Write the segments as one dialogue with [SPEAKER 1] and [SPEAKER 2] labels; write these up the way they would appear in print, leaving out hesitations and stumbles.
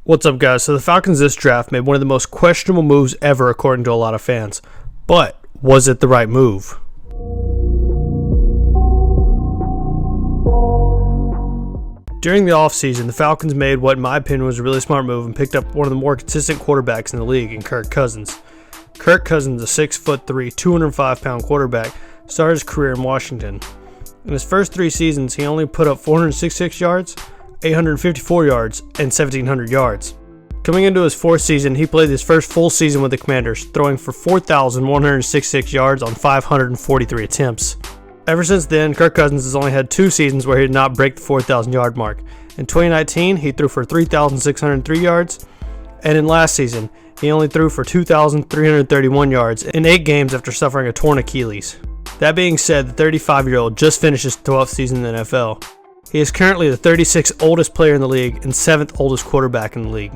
[SPEAKER 1] What's up, guys? So the Falcons this draft made one of the most questionable moves ever according to a lot of fans. But was it the right move? During the offseason, the Falcons made what in my opinion was a really smart move and picked up one of the more consistent quarterbacks in the league in Kirk Cousins. Kirk Cousins, a 6'3", 205-pound quarterback, started his career in Washington. In his first 3 seasons, he only put up 466 yards, 854 yards, and 1,700 yards. Coming into his 4th season, he played his first full season with the Commanders, throwing for 4,166 yards on 543 attempts. Ever since then, Kirk Cousins has only had 2 seasons where he did not break the 4,000-yard mark. In 2019, he threw for 3,603 yards, and in last season, he only threw for 2,331 yards in 8 games after suffering a torn Achilles. That being said, the 35-year-old just finished his 12th season in the NFL. He is currently the 36th oldest player in the league and 7th oldest quarterback in the league.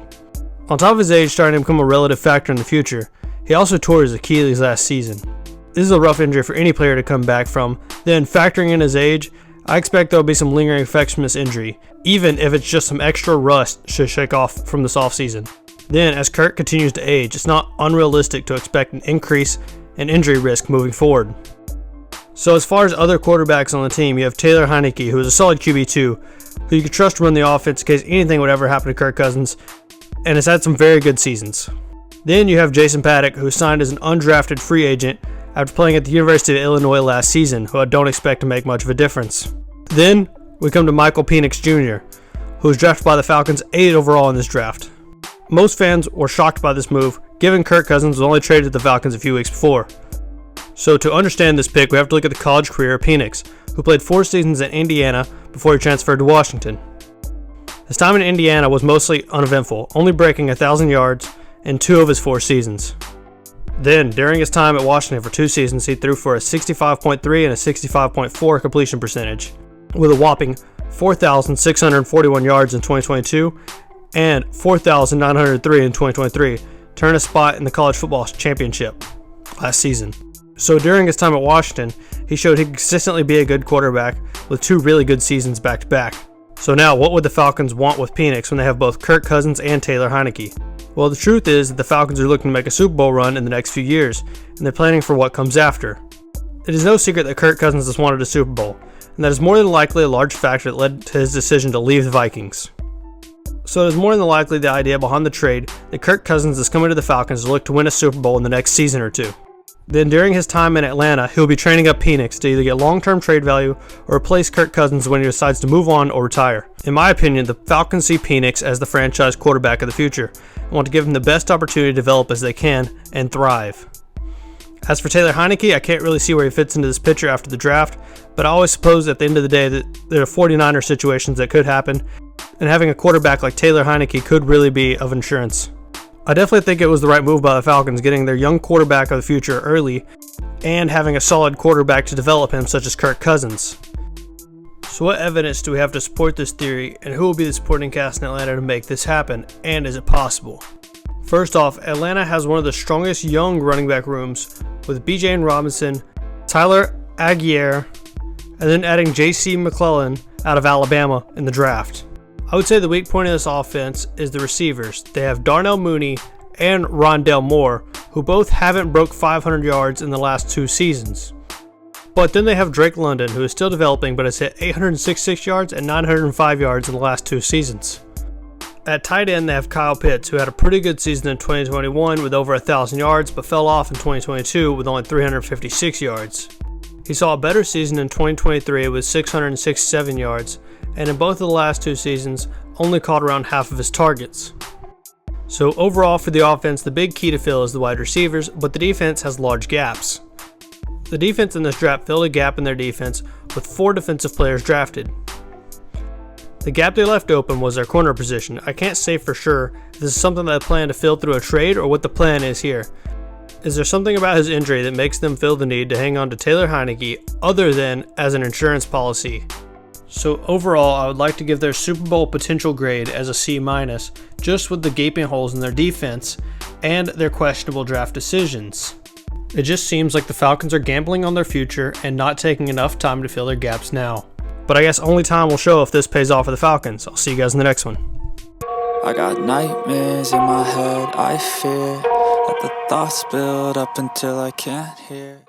[SPEAKER 1] On top of his age starting to become a relative factor in the future, he also tore his Achilles last season. This is a rough injury for any player to come back from. Then, factoring in his age, I expect there will be some lingering effects from this injury, even if it's just some extra rust to shake off from this offseason. Then, as Kirk continues to age, it's not unrealistic to expect an increase in injury risk moving forward. So as far as other quarterbacks on the team, you have Taylor Heinicke, who is a solid QB2, who you can trust to run the offense in case anything would ever happen to Kirk Cousins, and has had some very good seasons. Then you have Jason Paddock, who signed as an undrafted free agent after playing at the University of Illinois last season, who I don't expect to make much of a difference. Then we come to Michael Penix Jr., who was drafted by the Falcons 8th overall in this draft. Most fans were shocked by this move, given Kirk Cousins was only traded to the Falcons a few weeks before. So to understand this pick, we have to look at the college career of Penix, who played 4 seasons at Indiana before he transferred to Washington. His time in Indiana was mostly uneventful, only breaking 1,000 yards in 2 of his 4 seasons. Then, during his time at Washington for 2 seasons, he threw for a 65.3 and a 65.4 completion percentage, with a whopping 4,641 yards in 2022 and 4,903 in 2023, to earn a spot in the college football championship last season. So during his time at Washington, he showed he could consistently be a good quarterback with 2 really good seasons back to back. So now, what would the Falcons want with Penix when they have both Kirk Cousins and Taylor Heinicke? Well, the truth is that the Falcons are looking to make a Super Bowl run in the next few years, and they're planning for what comes after. It is no secret that Kirk Cousins has wanted a Super Bowl, and that is more than likely a large factor that led to his decision to leave the Vikings. So it is more than likely the idea behind the trade that Kirk Cousins is coming to the Falcons to look to win a Super Bowl in the next season or 2. Then during his time in Atlanta, he'll be training up Penix to either get long-term trade value or replace Kirk Cousins when he decides to move on or retire. In my opinion, the Falcons see Penix as the franchise quarterback of the future and want to give him the best opportunity to develop as they can and thrive. As for Taylor Heinicke, I can't really see where he fits into this picture after the draft, but I always suppose at the end of the day that there are 49er situations that could happen, and having a quarterback like Taylor Heinicke could really be of insurance. I definitely think it was the right move by the Falcons, getting their young quarterback of the future early and having a solid quarterback to develop him, such as Kirk Cousins. So what evidence do we have to support this theory, and who will be the supporting cast in Atlanta to make this happen, and is it possible? First off, Atlanta has one of the strongest young running back rooms with B.J. Robinson, Tyler Aguirre, and then adding J.C. McClellan out of Alabama in the draft. I would say the weak point of this offense is the receivers. They have Darnell Mooney and Rondale Moore, who both haven't broke 500 yards in the last 2 seasons. But then they have Drake London, who is still developing but has hit 866 yards and 905 yards in the last 2 seasons. At tight end, they have Kyle Pitts, who had a pretty good season in 2021 with over 1,000 yards, but fell off in 2022 with only 356 yards. He saw a better season in 2023 with 667 yards, and in both of the last 2 seasons, only caught around half of his targets. So overall for the offense, the big key to fill is the wide receivers, but the defense has large gaps. The defense in this draft filled a gap in their defense with 4 defensive players drafted. The gap they left open was their corner position. I can't say for sure if this is something that they plan to fill through a trade or what the plan is here. Is there something about his injury that makes them feel the need to hang on to Taylor Heinicke other than as an insurance policy? So overall, I would like to give their Super Bowl potential grade as a C-, just with the gaping holes in their defense and their questionable draft decisions. It just seems like the Falcons are gambling on their future and not taking enough time to fill their gaps now. But I guess only time will show if this pays off for the Falcons. I'll see you guys in the next one.
[SPEAKER 2] I got nightmares in my head, I fear that the thoughts build up until I can't hear.